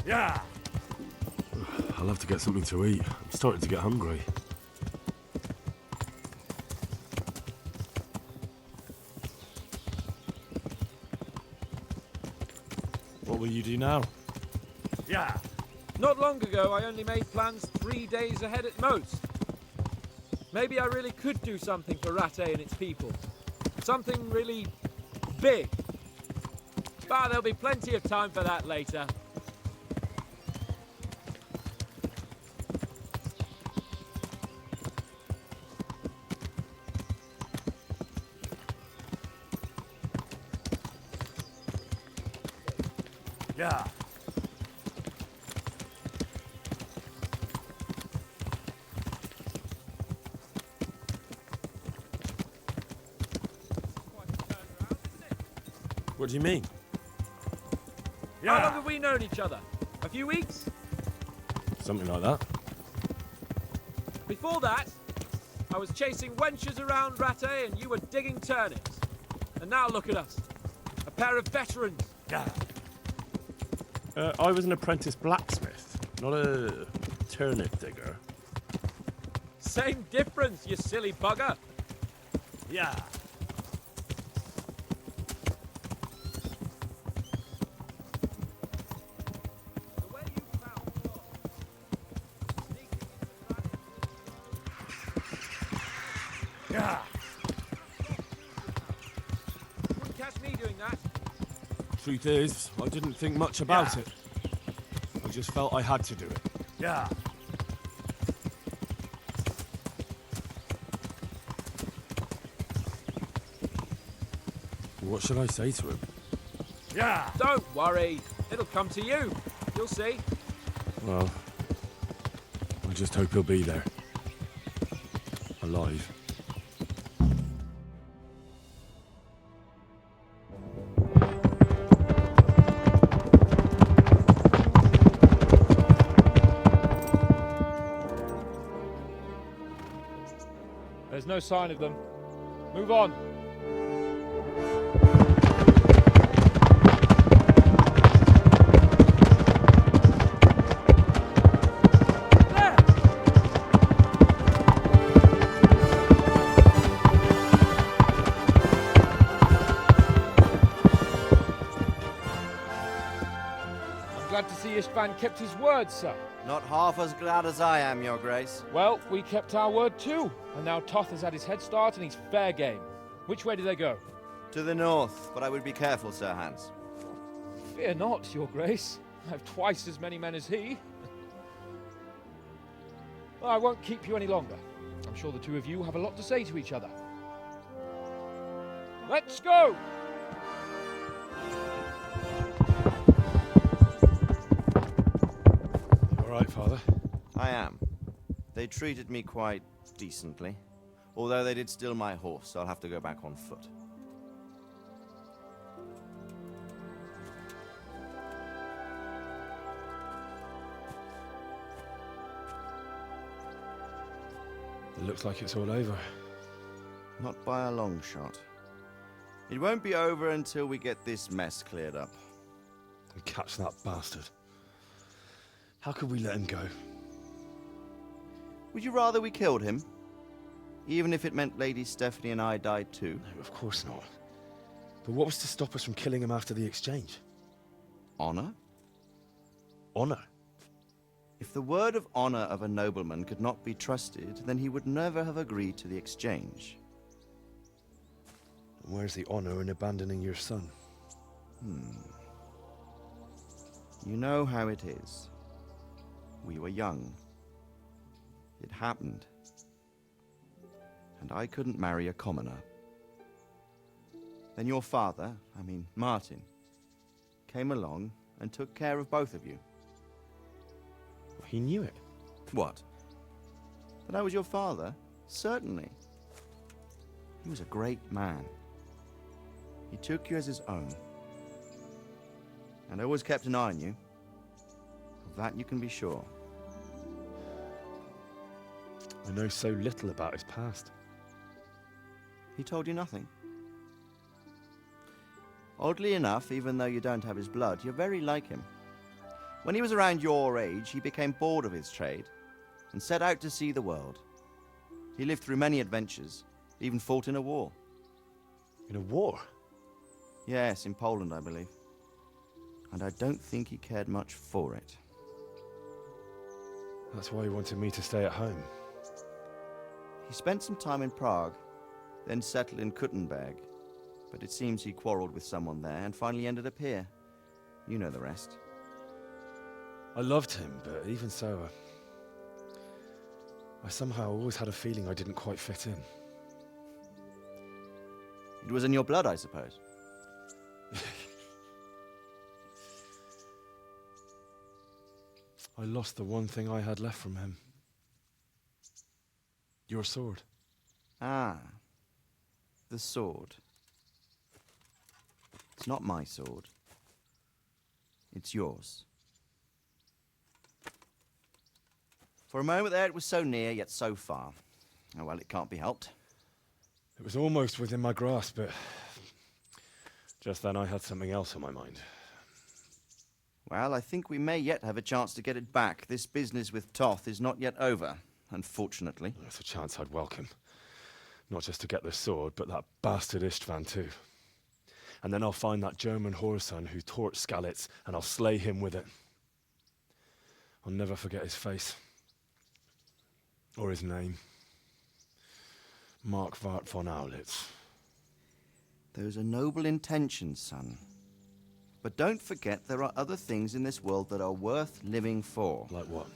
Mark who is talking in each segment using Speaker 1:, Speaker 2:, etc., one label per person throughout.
Speaker 1: Yeah.
Speaker 2: I'll have to get something to eat. I'm starting to get hungry. What will you do now?
Speaker 1: Yeah.
Speaker 3: Not long ago, I only made plans 3 days ahead at most. Maybe I really could do something for Ratte and its people. Something really big. But there'll be plenty of time for that later.
Speaker 1: Yeah.
Speaker 2: What do you mean?
Speaker 3: How long
Speaker 1: Yeah.
Speaker 3: have we known each other? A few weeks?
Speaker 2: Something like that.
Speaker 3: Before that, I was chasing wenches around Ratte and you were digging turnips. And now look at us. A pair of veterans.
Speaker 1: Yeah.
Speaker 2: I was an apprentice blacksmith, not a turnip digger.
Speaker 3: Same difference, you silly bugger.
Speaker 1: Yeah.
Speaker 3: The way you found Rob, sneaking into the
Speaker 1: Yeah.
Speaker 3: wouldn't catch me doing that.
Speaker 2: Truth is, I didn't think much about
Speaker 1: Yeah.
Speaker 2: it. I just felt I had to do it.
Speaker 1: Yeah.
Speaker 2: What should I say to him?
Speaker 1: Yeah.
Speaker 3: Don't worry, it'll come to you. You'll see.
Speaker 2: Well, I just hope he'll be there. Alive.
Speaker 3: There's no sign of them. Move on. There! I'm glad to see Istvan kept his word, sir.
Speaker 4: Not half as glad as I am, Your Grace.
Speaker 3: Well, we kept our word too. And now Toth has had his head start and he's fair game. Which way do they go?
Speaker 4: To the north, but I would be careful, Sir Hans.
Speaker 3: Fear not, your grace. I have twice as many men as he. Well, I won't keep you any longer. I'm sure the two of you have a lot to say to each other. Let's go!
Speaker 2: All right, Father.
Speaker 4: I am. They treated me quite decently. Although they did steal my horse, so I'll have to go back on foot.
Speaker 2: It looks like it's all over.
Speaker 4: Not by a long shot. It won't be over until we get this mess cleared up.
Speaker 2: And catch that bastard. How could we let him go?
Speaker 4: Would you rather we killed him? Even if it meant Lady Stephanie and I died too?
Speaker 2: No, of course not. But what was to stop us from killing him after the exchange?
Speaker 4: Honor?
Speaker 2: Honor.
Speaker 4: If the word of honor of a nobleman could not be trusted, then he would never have agreed to the exchange.
Speaker 2: And where's the honor in abandoning your son?
Speaker 4: You know how it is. We were young. It happened. And I couldn't marry a commoner. Then your father, Martin, came along and took care of both of you.
Speaker 2: He knew it.
Speaker 4: What? That I was your father? Certainly. He was a great man. He took you as his own. And always kept an eye on you. Of that you can be sure.
Speaker 2: I know so little about his past.
Speaker 4: He told you nothing? Oddly enough, even though you don't have his blood, you're very like him. When he was around your age, he became bored of his trade and set out to see the world. He lived through many adventures, even fought in a war.
Speaker 2: In a war?
Speaker 4: Yes, in Poland, I believe. And I don't think he cared much for it.
Speaker 2: That's why he wanted me to stay at home.
Speaker 4: He spent some time in Prague, then settled in Kuttenberg. But it seems he quarreled with someone there and finally ended up here. You know the rest.
Speaker 2: I loved him, but even so, I somehow always had a feeling I didn't quite fit in.
Speaker 4: It was in your blood, I suppose.
Speaker 2: I lost the one thing I had left from him. Your sword.
Speaker 4: Ah, the sword. It's not my sword. It's yours. For a moment there it was so near, yet so far. Oh well, it can't be helped.
Speaker 2: It was almost within my grasp, but just then I had something else on my mind.
Speaker 4: Well, I think we may yet have a chance to get it back. This business with Toth is not yet over, unfortunately.
Speaker 2: That's a chance I'd welcome. Not just to get the sword, but that bastard Istvan too. And then I'll find that German whoreson who torched Skalitz, and I'll slay him with it. I'll never forget his face. Or his name. Markwart von Aulitz.
Speaker 4: Those are noble intentions, son. But don't forget there are other things in this world that are worth living for.
Speaker 2: Like what?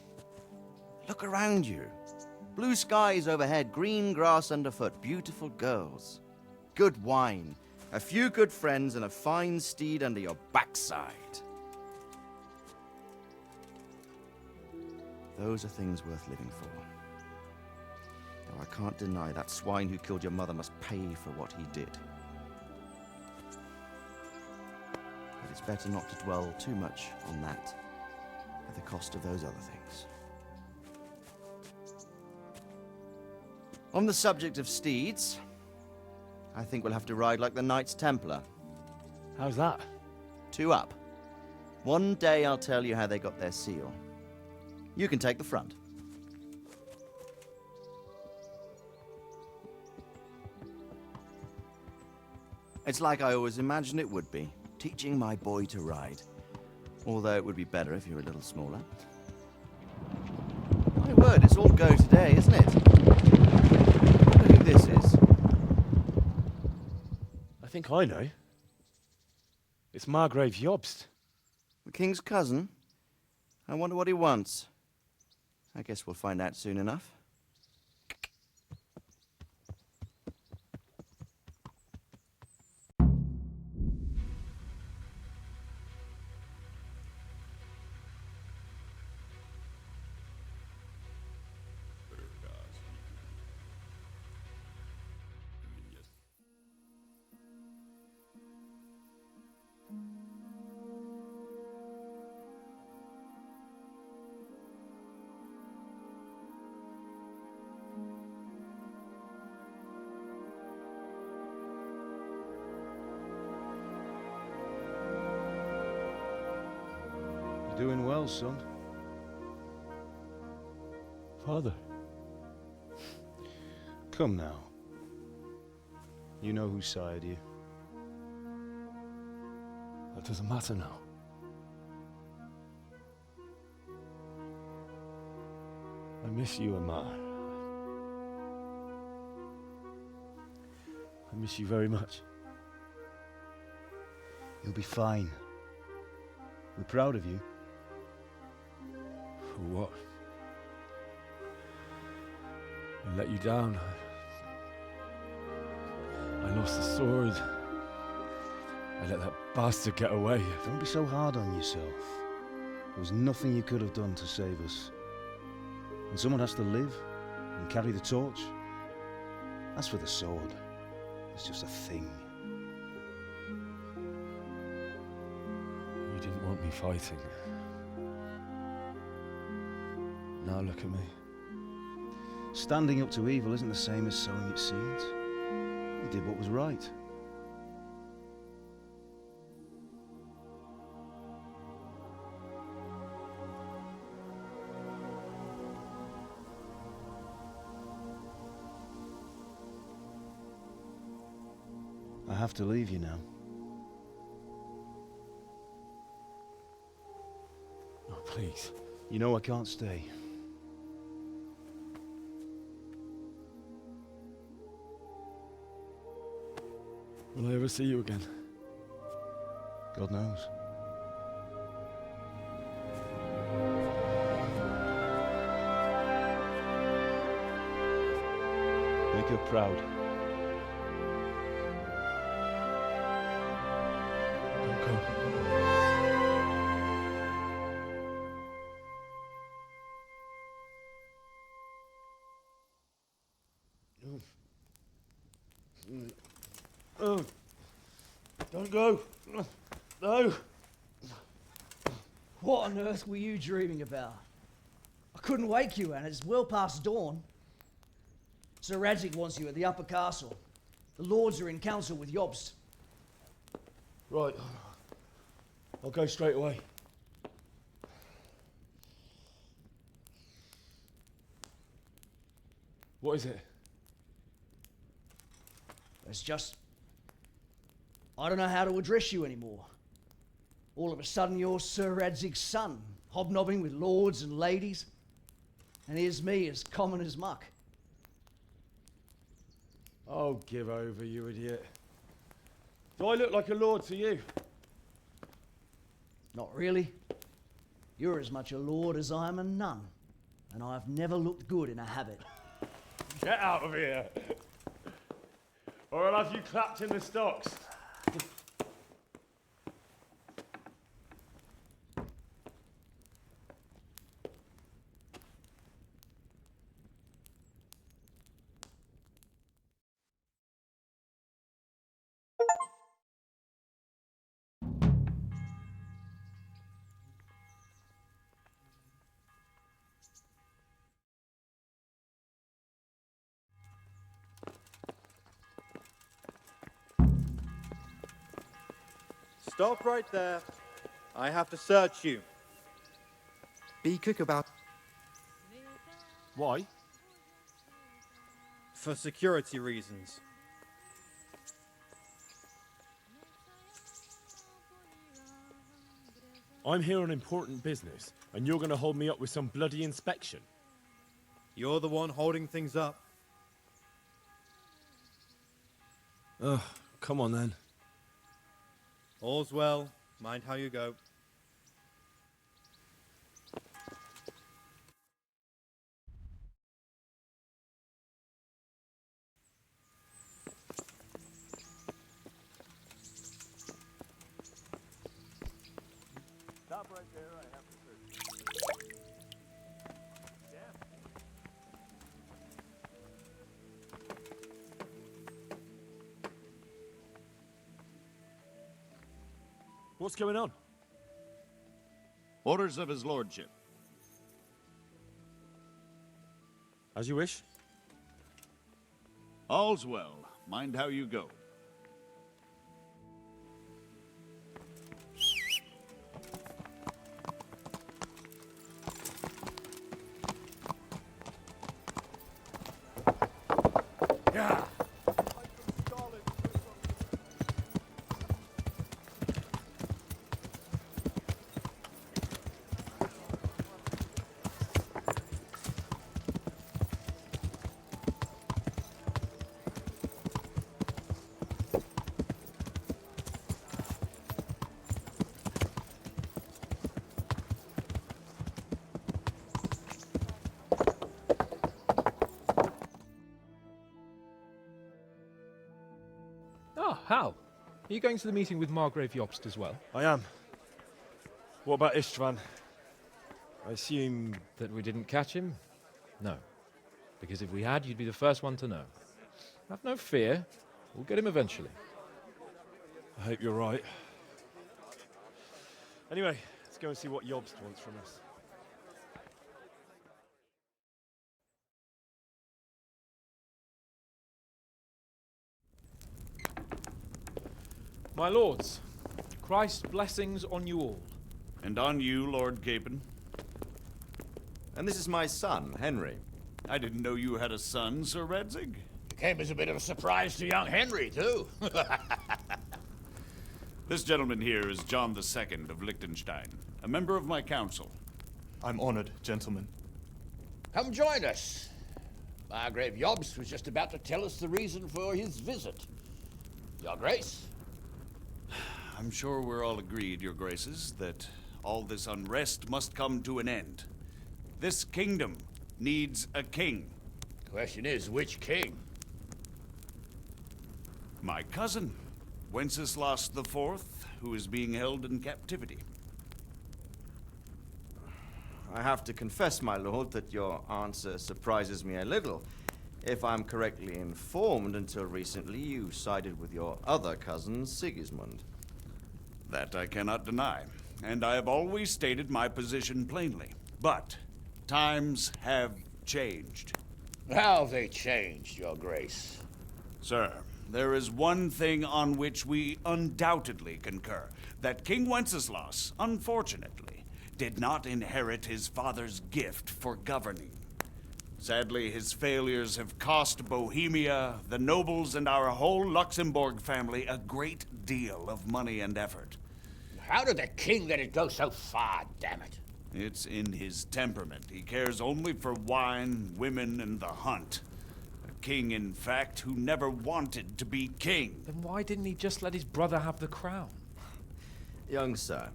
Speaker 4: Look around you. Blue skies overhead, green grass underfoot, beautiful girls. Good wine, a few good friends, and a fine steed under your backside. Those are things worth living for. Though I can't deny that swine who killed your mother must pay for what he did. But it's better not to dwell too much on that at the cost of those other things. On the subject of steeds, I think we'll have to ride like the Knights Templar.
Speaker 2: How's that?
Speaker 4: 2 up. One day I'll tell you how they got their seal. You can take the front. It's like I always imagined it would be, teaching my boy to ride. Although it would be better if you were a little smaller. My word, it's all go today, isn't it? I wonder who this is.
Speaker 2: I think I know. It's Margrave Jobst.
Speaker 4: The king's cousin? I wonder what he wants. I guess we'll find out soon enough.
Speaker 5: Doing well, son.
Speaker 2: Father.
Speaker 5: Come now. You know who sired you.
Speaker 2: That doesn't matter now. I miss you, Amar. I miss you very much.
Speaker 5: You'll be fine. We're proud of you.
Speaker 2: For what? I let you down. I lost the sword. I let that bastard get away.
Speaker 5: Don't be so hard on yourself. There was nothing you could have done to save us. And someone has to live and carry the torch. As for the sword, it's just a thing.
Speaker 2: You didn't want me fighting. Now look at me.
Speaker 5: Standing up to evil isn't the same as sowing its seeds. You did what was right. I have to leave you now.
Speaker 2: Oh, please.
Speaker 5: You know I can't stay.
Speaker 2: Will I ever see you again?
Speaker 5: God knows. Make her proud.
Speaker 2: Don't go. Oh, don't go. No.
Speaker 6: What on earth were you dreaming about? I couldn't wake you, and it's well past dawn. Sir Radzig wants you at the upper castle. The lords are in council with Jobst.
Speaker 2: Right. I'll go straight away. What is it?
Speaker 6: It's just... I don't know how to address you anymore. All of a sudden you're Sir Radzig's son, hobnobbing with lords and ladies. And here's me, as common as muck.
Speaker 2: Oh, give over, you idiot. Do I look like a lord to you?
Speaker 6: Not really. You're as much a lord as I am a nun. And I've never looked good in a habit.
Speaker 2: Get out of here! Or I'll have you clapped in the stocks.
Speaker 7: Stop right there. I have to search you. Be quick about...
Speaker 2: Why?
Speaker 7: For security reasons.
Speaker 2: I'm here on important business, and you're going to hold me up with some bloody inspection.
Speaker 7: You're the one holding things up.
Speaker 2: Ugh, come on then.
Speaker 7: All's well. Mind how you go.
Speaker 1: Stop right there. I have to search.
Speaker 2: What's going on?
Speaker 8: Orders of his lordship.
Speaker 2: As you wish.
Speaker 8: All's well. Mind how you go.
Speaker 1: Yeah.
Speaker 3: Ah, Hal. Are you going to the meeting with Margrave Jobst as well?
Speaker 2: I am. What about Istvan? I assume...
Speaker 3: That we didn't catch him? No. Because if we had, you'd be the first one to know. Have no fear. We'll get him eventually.
Speaker 2: I hope you're right. Anyway, let's go and see what Jobst wants from us.
Speaker 3: My lords, Christ's blessings on you all.
Speaker 8: And on you, Lord Capon.
Speaker 4: And this is my son, Henry.
Speaker 8: I didn't know you had a son, Sir Radzig.
Speaker 1: Came as a bit of a surprise to young Henry, too.
Speaker 8: This gentleman here is John II of Liechtenstein, a member of my council.
Speaker 9: I'm honored, gentlemen.
Speaker 10: Come join us. Margrave Jobst was just about to tell us the reason for his visit. Your Grace?
Speaker 8: I'm sure we're all agreed, Your Graces, that all this unrest must come to an end. This kingdom needs a king.
Speaker 10: Question is, which king?
Speaker 8: My cousin, Wenceslas IV, who is being held in captivity.
Speaker 4: I have to confess, my lord, that your answer surprises me a little. If I'm correctly informed, until recently you sided with your other cousin, Sigismund.
Speaker 8: That I cannot deny, and I have always stated my position plainly. But times have changed.
Speaker 10: How have they changed, Your Grace?
Speaker 8: Sir, there is one thing on which we undoubtedly concur, that King Wenceslas, unfortunately, did not inherit his father's gift for governing. Sadly, his failures have cost Bohemia, the nobles, and our whole Luxembourg family a great deal of money and effort.
Speaker 10: How did the king let it go so far, damn it?
Speaker 8: It's in his temperament. He cares only for wine, women, and the hunt. A king, in fact, who never wanted to be king.
Speaker 3: Then why didn't he just let his brother have the crown?
Speaker 4: Young sir,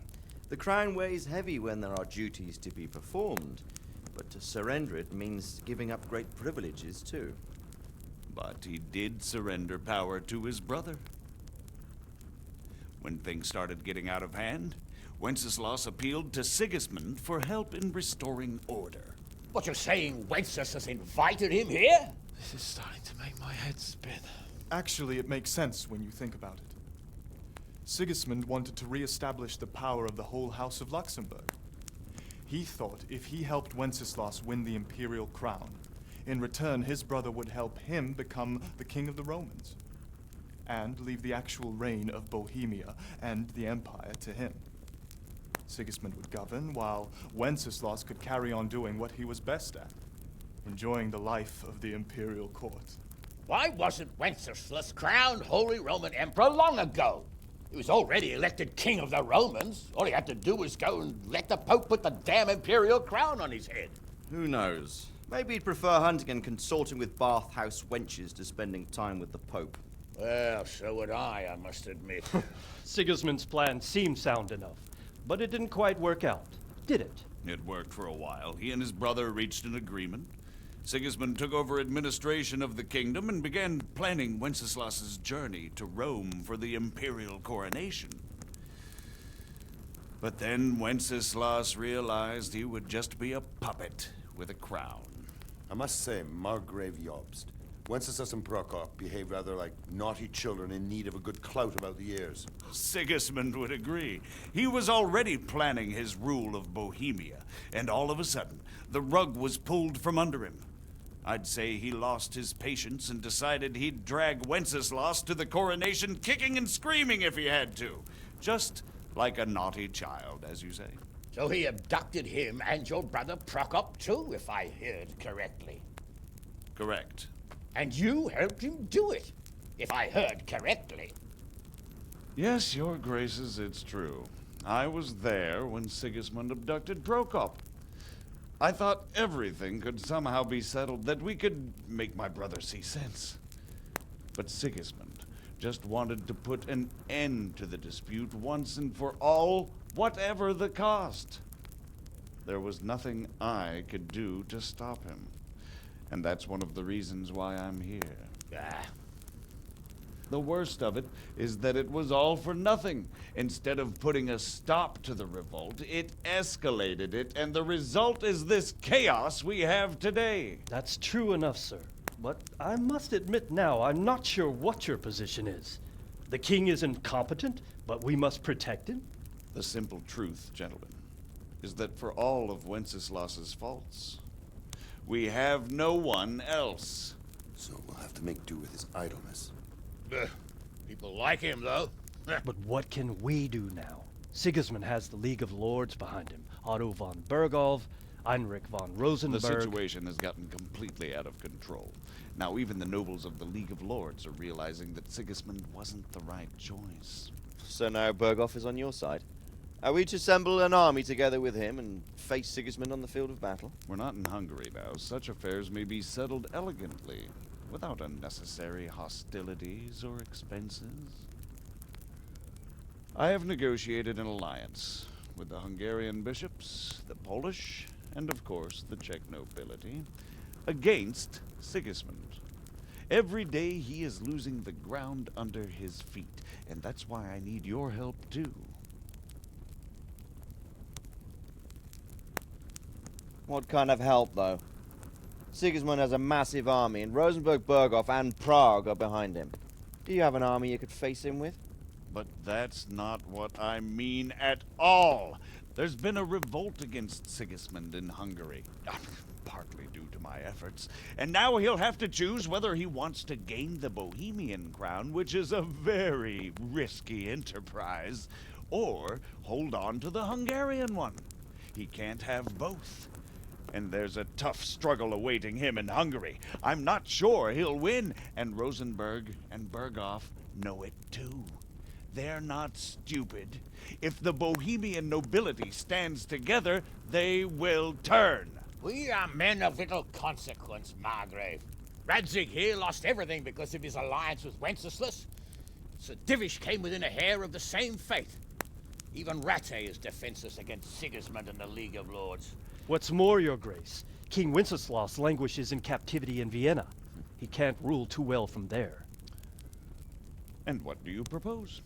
Speaker 4: the crown weighs heavy when there are duties to be performed, but to surrender it means giving up great privileges too.
Speaker 8: But he did surrender power to his brother. When things started getting out of hand, Wenceslas appealed to Sigismund for help in restoring order.
Speaker 10: What, you're saying Wenceslas has invited him here?
Speaker 3: This is starting to make my head spin.
Speaker 9: Actually, it makes sense when you think about it. Sigismund wanted to re-establish the power of the whole House of Luxembourg. He thought if he helped Wenceslas win the imperial crown, in return his brother would help him become the king of the Romans, and leave the actual reign of Bohemia and the empire to him. Sigismund would govern, while Wenceslas could carry on doing what he was best at, enjoying the life of the imperial court.
Speaker 10: Why wasn't Wenceslas crowned Holy Roman Emperor long ago? He was already elected king of the Romans. All he had to do was go and let the Pope put the damn imperial crown on his head.
Speaker 4: Who knows? Maybe he'd prefer hunting and consorting with bathhouse wenches to spending time with the Pope.
Speaker 10: Well, so would I must admit.
Speaker 11: Sigismund's plan seemed sound enough, but it didn't quite work out, did it?
Speaker 8: It worked for a while. He and his brother reached an agreement. Sigismund took over administration of the kingdom and began planning Wenceslas's journey to Rome for the imperial coronation. But then Wenceslas realized he would just be a puppet with a crown.
Speaker 12: I must say, Margrave Jobst, Wenceslas and Prokop behave rather like naughty children in need of a good clout about the ears.
Speaker 8: Sigismund would agree. He was already planning his rule of Bohemia, and all of a sudden, the rug was pulled from under him. I'd say he lost his patience and decided he'd drag Wenceslas to the coronation kicking and screaming if he had to. Just like a naughty child, as you say.
Speaker 10: So he abducted him and your brother Prokop too, if I heard correctly.
Speaker 8: Correct.
Speaker 10: And you helped him do it, if I heard correctly.
Speaker 8: Yes, Your Graces, it's true. I was there when Sigismund abducted Prokop. I thought everything could somehow be settled, that we could make my brother see sense. But Sigismund just wanted to put an end to the dispute once and for all, whatever the cost. There was nothing I could do to stop him. And that's one of the reasons why I'm here. The worst of it is that it was all for nothing. Instead of putting a stop to the revolt, it escalated it, and the result is this chaos we have today.
Speaker 11: That's true enough, sir. But I must admit now, I'm not sure what your position is. The king is incompetent, but we must protect him?
Speaker 8: The simple truth, gentlemen, is that for all of Wenceslas's faults, we have no one else.
Speaker 12: So we'll have to make do with his idleness.
Speaker 10: People like him, though.
Speaker 11: But what can we do now? Sigismund has the League of Lords behind him. Otto von Bergolf, Heinrich von Rosenberg.
Speaker 8: The situation has gotten completely out of control. Now even the nobles of the League of Lords are realizing that Sigismund wasn't the right choice.
Speaker 4: So now Berghoff is on your side. Are we to assemble an army together with him and face Sigismund on the field of battle?
Speaker 8: We're not in Hungary now. Such affairs may be settled elegantly, without unnecessary hostilities or expenses. I have negotiated an alliance with the Hungarian bishops, the Polish, and of course the Czech nobility, against Sigismund. Every day he is losing the ground under his feet, and that's why I need your help too.
Speaker 4: What kind of help, though? Sigismund has a massive army, and Rosenberg, Berghoff, and Prague are behind him. Do you have an army you could face him with?
Speaker 8: But that's not what I mean at all. There's been a revolt against Sigismund in Hungary, partly due to my efforts, and now he'll have to choose whether he wants to gain the Bohemian crown, which is a very risky enterprise, or hold on to the Hungarian one. He can't have both. And there's a tough struggle awaiting him in Hungary. I'm not sure he'll win, and Rosenberg and Berghoff know it too. They're not stupid. If the Bohemian nobility stands together, they will turn.
Speaker 10: We are men of little consequence, Margrave. Radzig here lost everything because of his alliance with Wenceslas. Sir Divish came within a hair of the same fate. Even Rattay is defenseless against Sigismund and the League of Lords.
Speaker 11: What's more, Your Grace, King Wenceslas languishes in captivity in Vienna. He can't rule too well from there.
Speaker 8: And what do you propose?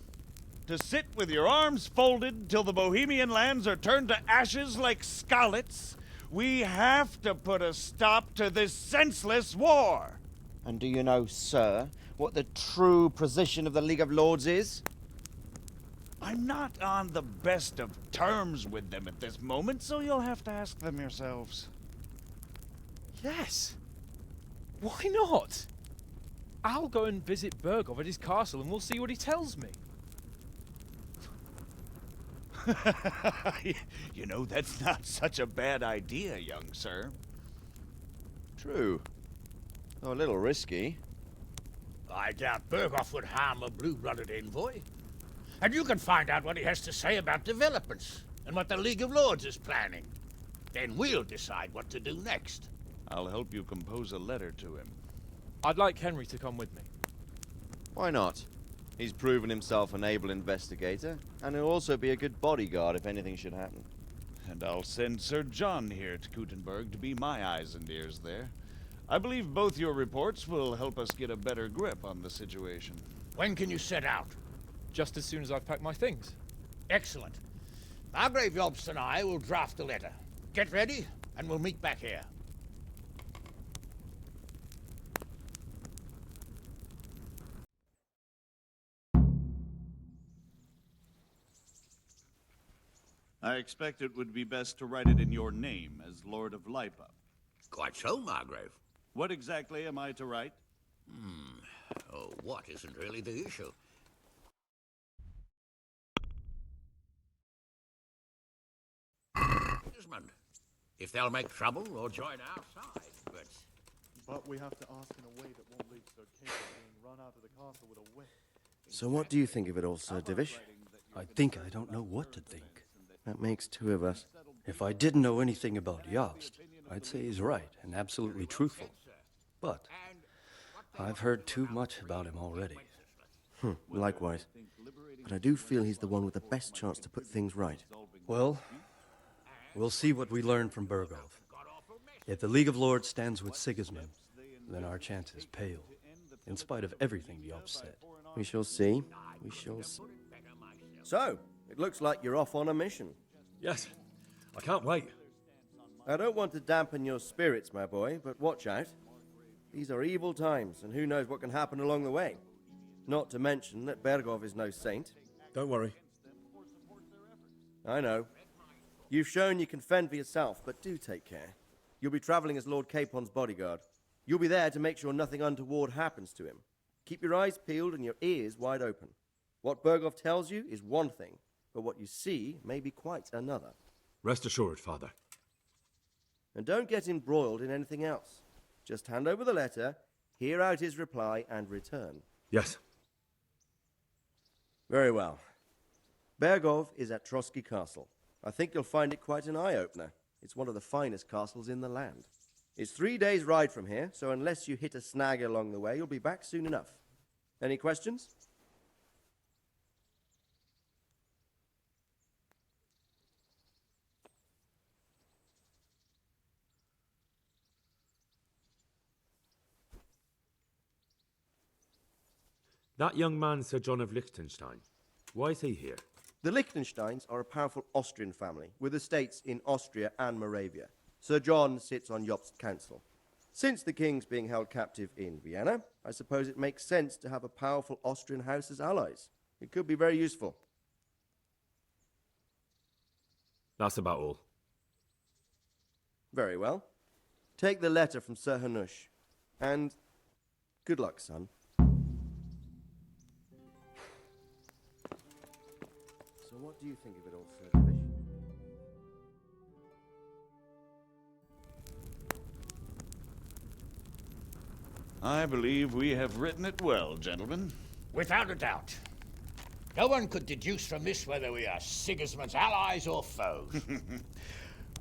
Speaker 8: To sit with your arms folded till the Bohemian lands are turned to ashes like Skalitz? We have to put a stop to this senseless war!
Speaker 4: And do you know, sir, what the true position of the League of Lords is?
Speaker 8: I'm not on the best of terms with them at this moment, so you'll have to ask them yourselves.
Speaker 3: Yes. Why not? I'll go and visit Berghoff at his castle and we'll see what he tells me.
Speaker 8: You know, that's not such a bad idea, young sir.
Speaker 4: True. Though a little risky.
Speaker 10: I doubt Berghoff would harm a blue-blooded envoy. And you can find out what he has to say about developments and what the League of Lords is planning. Then we'll decide what to do next.
Speaker 8: I'll help you compose a letter to him.
Speaker 3: I'd like Henry to come with me.
Speaker 4: Why not? He's proven himself an able investigator, and he'll also be a good bodyguard if anything should happen.
Speaker 8: And I'll send Sir John here to Kuttenberg to be my eyes and ears there. I believe both your reports will help us get a better grip on the situation.
Speaker 10: When can you set out?
Speaker 3: Just as soon as I've packed my things.
Speaker 10: Excellent. Margrave Jobst and I will draft a letter. Get ready, and we'll meet back here.
Speaker 8: I expect it would be best to write it in your name as Lord of Lipa.
Speaker 10: Quite so, Margrave.
Speaker 8: What exactly am I to write?
Speaker 10: Oh, what isn't really the issue? If they'll make trouble or join our side,
Speaker 9: But we have to ask in a way that won't leave Sir Kate being run out of the castle with a whip.
Speaker 4: So what do you think of it all, Sir Divish?
Speaker 13: I think I don't know what to think.
Speaker 4: That makes two of us.
Speaker 13: If I didn't know anything about Jobst, I'd say he's right and absolutely truthful. But I've heard too much about him already.
Speaker 4: Likewise. But I do feel he's the one with the best chance to put things right.
Speaker 13: Well, we'll see what we learn from Berghoff. If the League of Lords stands with Sigismund, then our chances pale, in spite of everything Jobst said.
Speaker 4: We shall see. We shall see. So, it looks like you're off on a mission.
Speaker 2: Yes, I can't wait.
Speaker 4: I don't want to dampen your spirits, my boy, but watch out. These are evil times, and who knows what can happen along the way. Not to mention that Berghoff is no saint.
Speaker 2: Don't worry.
Speaker 4: I know. You've shown you can fend for yourself, but do take care. You'll be traveling as Lord Capon's bodyguard. You'll be there to make sure nothing untoward happens to him. Keep your eyes peeled and your ears wide open. What Berghoff tells you is one thing, but what you see may be quite another.
Speaker 2: Rest assured, Father.
Speaker 4: And don't get embroiled in anything else. Just hand over the letter, hear out his reply, and return.
Speaker 2: Yes.
Speaker 4: Very well.
Speaker 14: Bergov is at Trotsky Castle. I think you'll find it quite an eye-opener. It's one of the finest castles in the land. It's 3 days' ride from here, so unless you hit a snag along the way, you'll be back soon enough. Any questions?
Speaker 2: That young man, Sir John of Liechtenstein, why is he here?
Speaker 14: The Liechtensteins are a powerful Austrian family with estates in Austria and Moravia. Sir John sits on Jobst's council. Since the king's being held captive in Vienna, I suppose it makes sense to have a powerful Austrian house as allies. It could be very useful.
Speaker 2: That's about all.
Speaker 14: Very well. Take the letter from Sir Hanush. And good luck, son. So what do you think of it all, Sir Divish?
Speaker 8: I believe we have written it well, gentlemen.
Speaker 10: Without a doubt. No one could deduce from this whether we are Sigismund's allies or foes.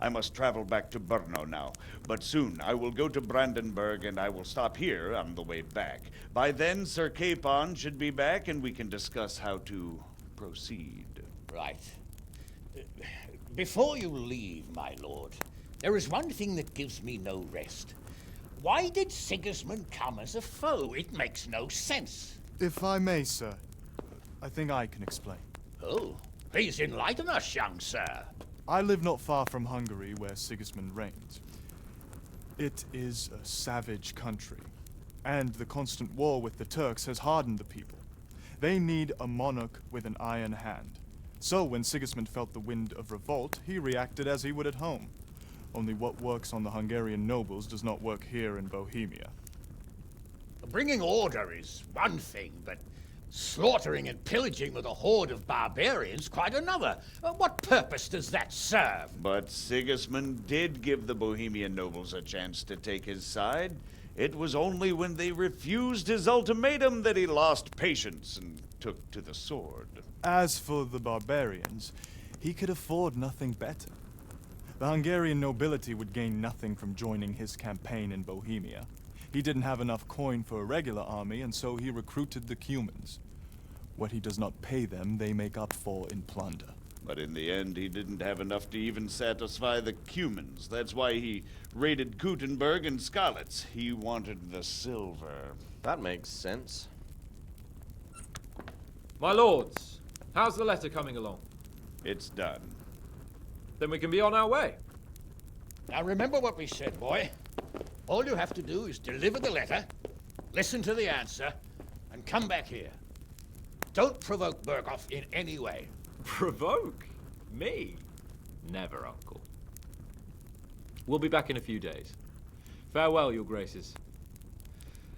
Speaker 8: I must travel back to Brno now, but soon I will go to Brandenburg and I will stop here on the way back. By then, Sir Capon should be back and we can discuss how to proceed.
Speaker 10: Right. Before you leave, my lord, there is one thing that gives me no rest. Why did Sigismund come as a foe? It makes no sense.
Speaker 9: If I may, sir, I think I can explain.
Speaker 10: Oh, please enlighten us, young sir.
Speaker 9: I live not far from Hungary, where Sigismund reigned. It is a savage country, and the constant war with the Turks has hardened the people. They need a monarch with an iron hand. So when Sigismund felt the wind of revolt, he reacted as he would at home. Only what works on the Hungarian nobles does not work here in Bohemia.
Speaker 10: Bringing order is one thing, but slaughtering and pillaging with a horde of barbarians quite another. What purpose does that serve?
Speaker 8: But Sigismund did give the Bohemian nobles a chance to take his side. It was only when they refused his ultimatum that he lost patience and took to the sword.
Speaker 9: As for the barbarians, he could afford nothing better. The Hungarian nobility would gain nothing from joining his campaign in Bohemia. He didn't have enough coin for a regular army, and so he recruited the Cumans. What he does not pay them, they make up for in plunder.
Speaker 8: But in the end, he didn't have enough to even satisfy the Cumans. That's why he raided Kuttenberg and Skalitz. He wanted the silver.
Speaker 15: That makes sense.
Speaker 3: My lords, how's the letter coming along?
Speaker 8: It's done.
Speaker 3: Then we can be on our way.
Speaker 10: Now remember what we said, boy. All you have to do is deliver the letter, listen to the answer, and come back here. Don't provoke Berghoff in any way.
Speaker 3: Provoke? Me? Never, Uncle. We'll be back in a few days. Farewell, your graces.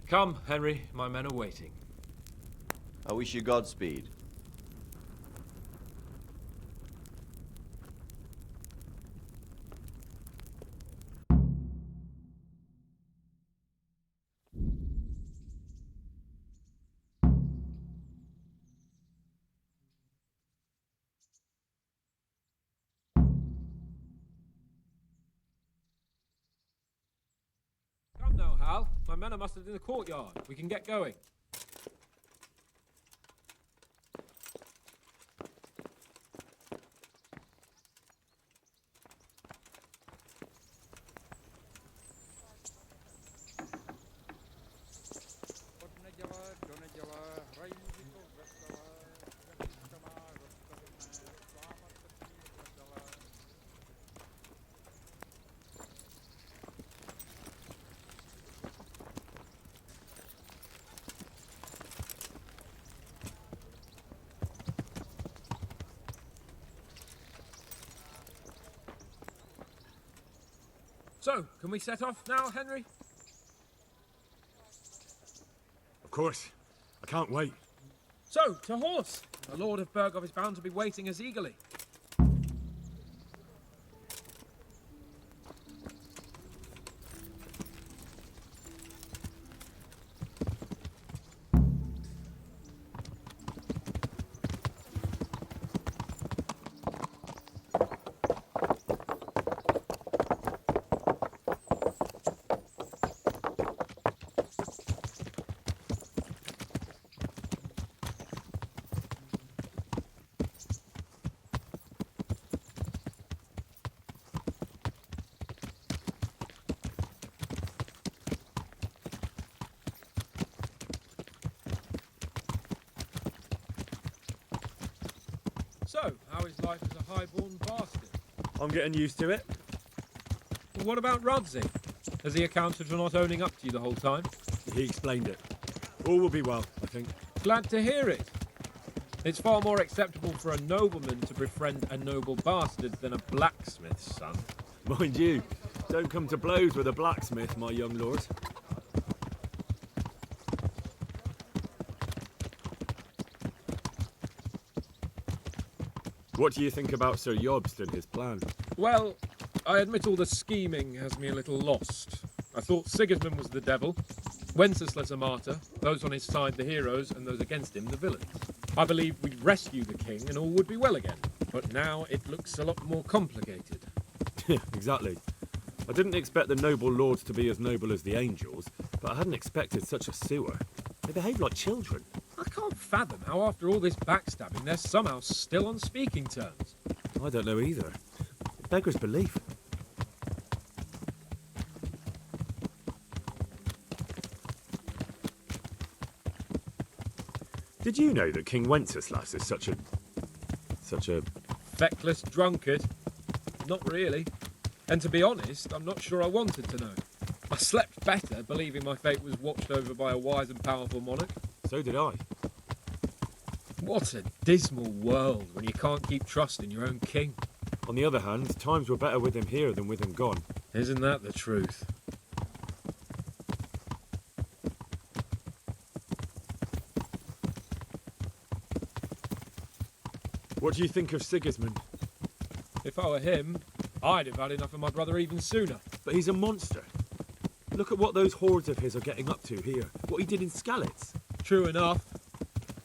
Speaker 3: Come, Henry, my men are waiting.
Speaker 15: I wish you Godspeed.
Speaker 3: Come now, Hal. My men are mustered in the courtyard. We can get going. So, can we set off now, Henry?
Speaker 2: Of course. I can't wait.
Speaker 3: So, to horse! The Lord of Berghoff is bound to be waiting as eagerly. So, how is life as a highborn bastard?
Speaker 2: I'm getting used to it.
Speaker 3: Well, what about Rodsey? Has he accounted for not owning up to you the whole time?
Speaker 2: He explained it. All will be well, I think.
Speaker 3: Glad to hear it. It's far more acceptable for a nobleman to befriend a noble bastard than a blacksmith's son.
Speaker 2: Mind you, don't come to blows with a blacksmith, my young lord. What do you think about Sir Jobst and his plan?
Speaker 3: Well, I admit all the scheming has me a little lost. I thought Sigismund was the devil, Wenceslas a martyr, those on his side the heroes, and those against him the villains. I believed we'd rescue the king and all would be well again, but now it looks a lot more complicated.
Speaker 2: Exactly. I didn't expect the noble lords to be as noble as the angels, but I hadn't expected such a sewer. They behave like children.
Speaker 3: I can't fathom how after all this backstabbing they're somehow still on speaking terms.
Speaker 2: I don't know either. It beggars belief. Did you know that King Wenceslas is such a...
Speaker 3: Feckless drunkard? Not really. And to be honest, I'm not sure I wanted to know. I slept better, believing my fate was watched over by a wise and powerful monarch.
Speaker 2: So did I.
Speaker 3: What a dismal world when you can't keep trust in your own king.
Speaker 2: On the other hand, times were better with him here than with him gone.
Speaker 3: Isn't that the truth?
Speaker 2: What do you think of Sigismund?
Speaker 3: If I were him, I'd have had enough of my brother even sooner.
Speaker 2: But he's a monster. Look at what those hordes of his are getting up to here. What he did in Skalitz.
Speaker 3: True enough.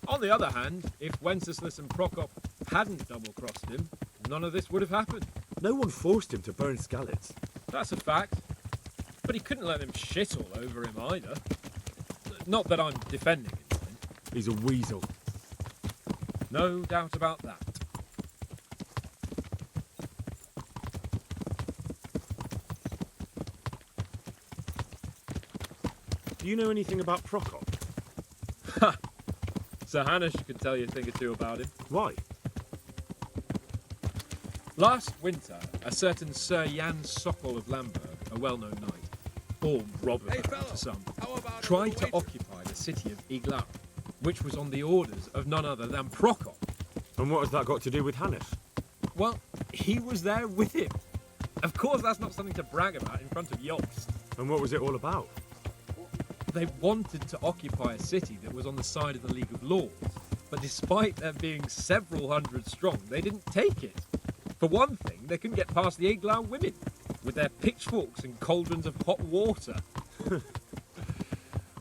Speaker 3: On the other hand, if Wenceslas and Prokop hadn't double-crossed him, none of this would have happened.
Speaker 2: No one forced him to burn Skalitz.
Speaker 3: That's a fact. But he couldn't let them shit all over him either. Not that I'm defending him.
Speaker 2: He's a weasel.
Speaker 3: No doubt about that.
Speaker 2: Do you know anything about Prokop?
Speaker 3: Ha! Sir Hanush could tell you a thing or two about him.
Speaker 2: Why?
Speaker 3: Last winter, a certain Sir Jan Sokol of Lamberg, a well-known knight, or robber baron to some, tried to occupy the city of Iglau, which was on the orders of none other than Prokop.
Speaker 2: And what has that got to do with Hanush?
Speaker 3: Well, he was there with him. Of course, that's not something to brag about in front of Jobst.
Speaker 2: And what was it all about?
Speaker 3: They wanted to occupy a city that was on the side of the League of Lords, but despite there being several hundred strong, they didn't take it. For one thing, they couldn't get past the Iglau women, with their pitchforks and cauldrons of hot water.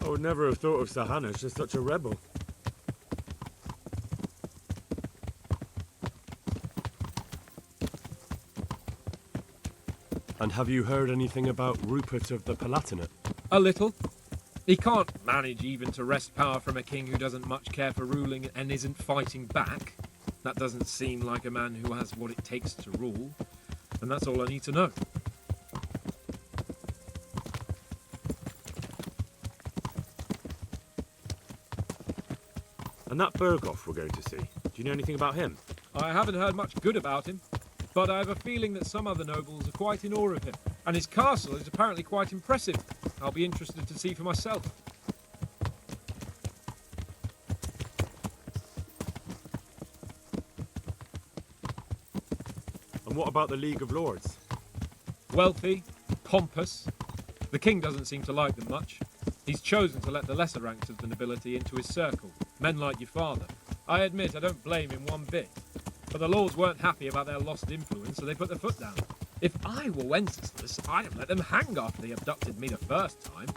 Speaker 2: I would never have thought of Sir Hanush as such a rebel.
Speaker 11: And have you heard anything about Rupert of the Palatinate?
Speaker 3: A little. He can't manage even to wrest power from a king who doesn't much care for ruling and isn't fighting back. That doesn't seem like a man who has what it takes to rule. And that's all I need to know.
Speaker 2: And that Berghoff we're going to see, do you know anything about him?
Speaker 3: I haven't heard much good about him, but I have a feeling that some other nobles are quite in awe of him. And his castle is apparently quite impressive. I'll be interested to see for myself.
Speaker 2: And what about the League of Lords?
Speaker 3: Wealthy, pompous. The king doesn't seem to like them much. He's chosen to let the lesser ranks of the nobility into his circle, men like your father. I admit I don't blame him one bit. But the lords weren't happy about their lost influence, so they put their foot down. If I were Wenceslas, I'd have let them hang after they abducted me the first time.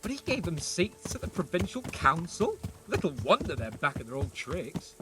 Speaker 3: But he gave them seats at the provincial council? Little wonder they're back at their old tricks.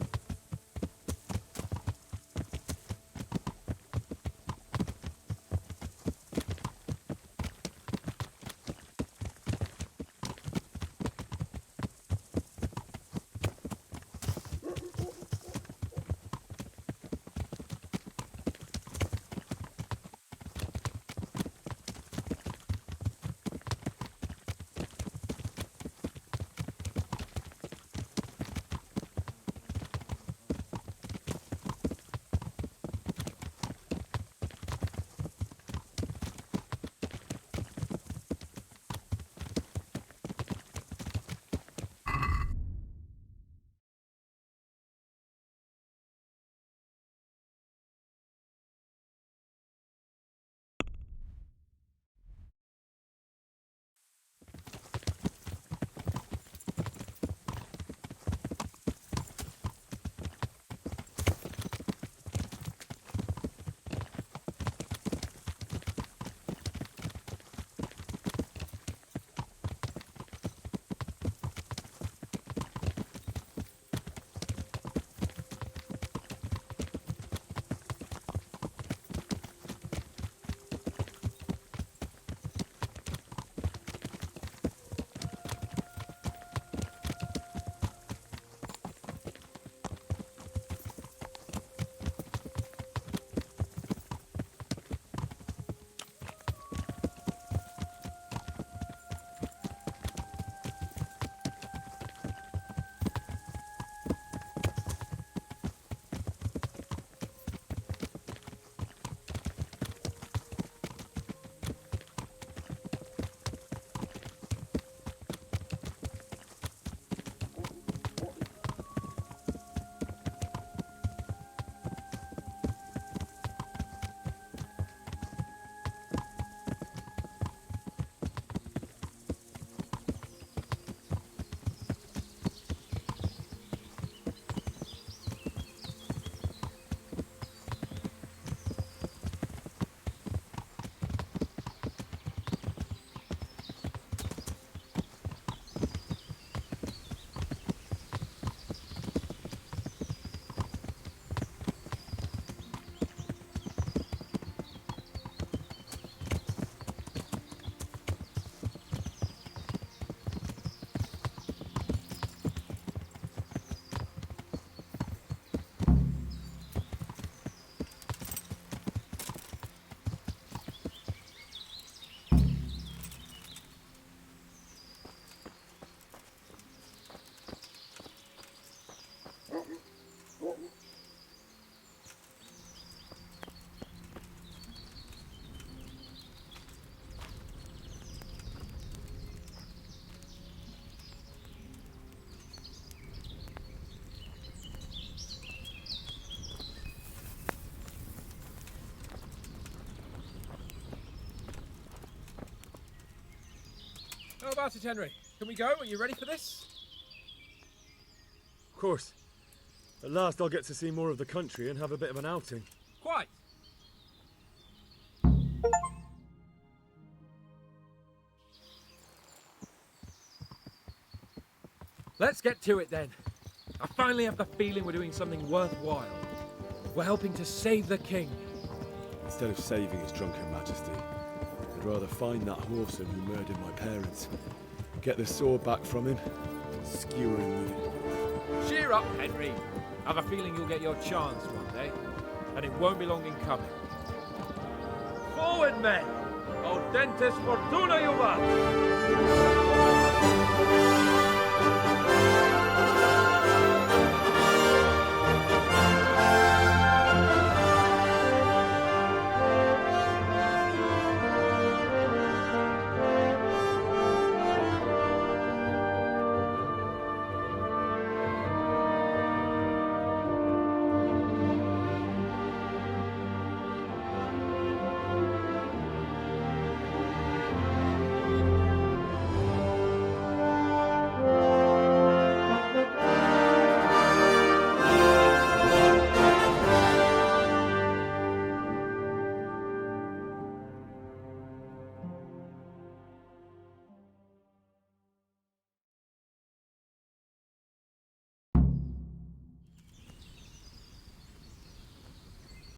Speaker 3: How about it, Henry? Can we go? Are you ready for this?
Speaker 2: Of course. At last I'll get to see more of the country and have a bit of an outing.
Speaker 3: Quite. Let's get to it then. I finally have the feeling we're doing something worthwhile. We're helping to save the king.
Speaker 2: Instead of saving his drunken majesty, I'd rather find that whoreson who murdered my parents, get the sword back from him, and skewer him with it.
Speaker 3: Cheer up, Henry. I have a feeling you'll get your chance one day, and it won't be long in coming. Forward, men! Audentes fortuna juvat!